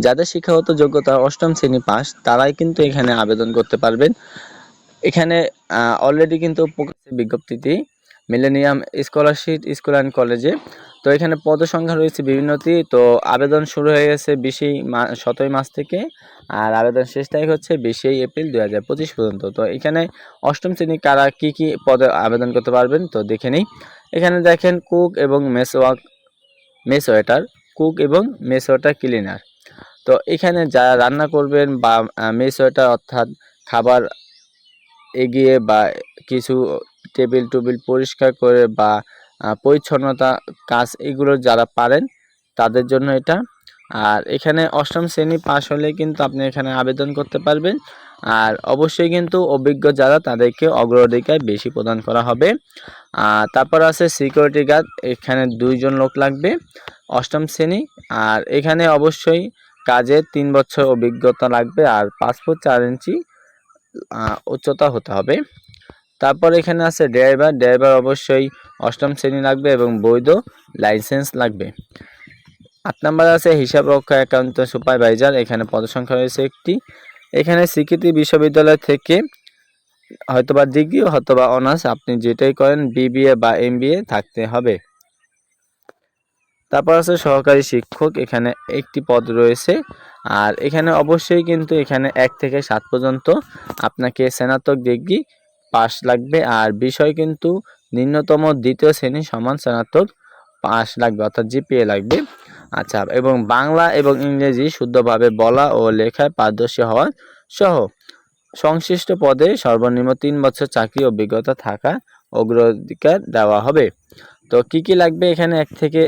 যাদের শিক্ষাগত যোগ্যতা অষ্টম শ্রেণী পাস তারাই কিন্তু এখানে আবেদন করতে পারবেন। এখানে অলরেডি কিন্তু বিজ্ঞপ্তিটি মিলেনিয়াম স্কলারশিপ স্কুল অ্যান্ড কলেজে। তো এখানে পদ সংখ্যা রয়েছে বিভিন্নটি। তো আবেদন শুরু হয়ে গেছে 17 মাস থেকে, আর আবেদন শেষ তারিখ হচ্ছে 20 এপ্রিল 2025 পর্যন্ত। তো এখানে অষ্টম শ্রেণী কারা কি কি পদে আবেদন করতে পারবেন তো দেখে নিই। এখানে দেখেন কুক এবং মেস ওয়েটার, কুক এবং মেস ওয়েটার ক্লিনার। তো এখানে যারা রান্না করবেন বা মেস ওয়েটার অর্থাৎ খাবার এগিয়ে বা কিছু টেবিল পরিষ্কার করে বা পরিচ্ছন্নতা কাজ এগুলো যারা পারেন তাদের জন্য এটা। আর এখানে অষ্টম শ্রেণী পাস হলে কিন্তু আপনি এখানে আবেদন করতে পারবেন। আর অবশ্যই কিন্তু অভিজ্ঞ যারা তাদেরকে অগ্রাধিকার বেশি প্রদান করা হবে। তারপর আছে সিকিউরিটি গার্ড, এখানে 2 জন লোক লাগবে অষ্টম শ্রেণী। আর এখানে অবশ্যই কাজে 3 বছর অভিজ্ঞতা লাগবে আর 5 ফুট 4 ইঞ্চি উচ্চতা হতে হবে। তারপর এখানে আছে ড্রাইভার অবশ্যই অষ্টম শ্রেণী লাগবে এবং বৈধ লাইসেন্স লাগবে। 8 নম্বর আছে হিসাব রক্ষা অ্যাকাউন্ট সুপারভাইজার, এখানে পদসংখ্যা রয়েছে একটি। এখানে স্বীকৃতি বিশ্ববিদ্যালয় থেকে হয়তোবা ডিগ্রি অথবা অনার্স আপনি যেটাই করেন বিবিএ বা এমবিএ থাকতে হবে। তারপর আছে সহকারী শিক্ষক, এখানে একটি পদ রয়েছে। আর এখানে অবশ্যই কিন্তু এখানে 1 থেকে 7 পর্যন্ত আপনাকে স্নাতক ডিগ্রি পাস লাগবে। আর বিষয় কিন্তু ন্যূনতম দ্বিতীয় শ্রেণী সমান স্নাতক পাস লাগবে অর্থাৎ জিপিএ লাগবে। আচ্ছা, এবং বাংলা এবং ইংরেজি শুদ্ধভাবে বলা ও লেখায় পারদর্শী হওয়া সহ সংশ্লিষ্ট পদে সর্বনিম্ন 3 বছর চাকরি অভিজ্ঞতা থাকা অগ্রাধিকার দেওয়া হবে। তো কি কি লাগবে এখানে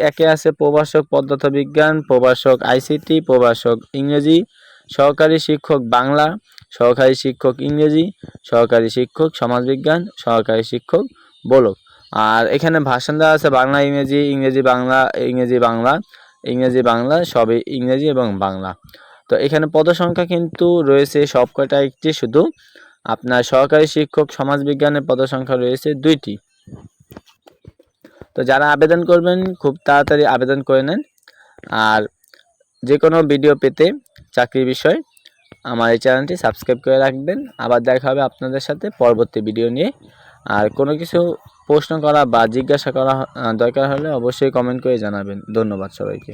একে আছে প্রভাষক পদার্থবিজ্ঞান, প্রভাষক আইসিটি, প্রভাষক ইংরেজি, সহকারী শিক্ষক বাংলা, সহকারী শিক্ষক ইংরেজি, সহকারী শিক্ষক সমাজবিজ্ঞান, সহকারী শিক্ষক বলক। আর এখানে ভাষণ দেওয়া আছে বাংলা ইংরেজি, ইংরেজি বাংলা, ইংরেজি বাংলা, ইংরেজি বাংলা, সবই ইংরেজি এবং বাংলা। তো এখানে পদসংখ্যা কিন্তু রয়েছে সবকটা একটি, শুধু আপনার সহকারী শিক্ষক সমাজবিজ্ঞানের পদসংখ্যা রয়েছে 2টি। তো যারা আবেদন করবেন খুব তাড়াতাড়ি আবেদন করে নেন। আর যে কোনো ভিডিও পেতে চাকরির বিষয় আমার এই চ্যানেলটি সাবস্ক্রাইব করে রাখবেন। আবার দেখা হবে আপনাদের সাথে পরবর্তী ভিডিও নিয়ে। আর কোনো কিছু প্রশ্ন করা বা জিজ্ঞাসা করা দরকার হলে অবশ্যই কমেন্ট করে জানাবেন। ধন্যবাদ সবাইকে।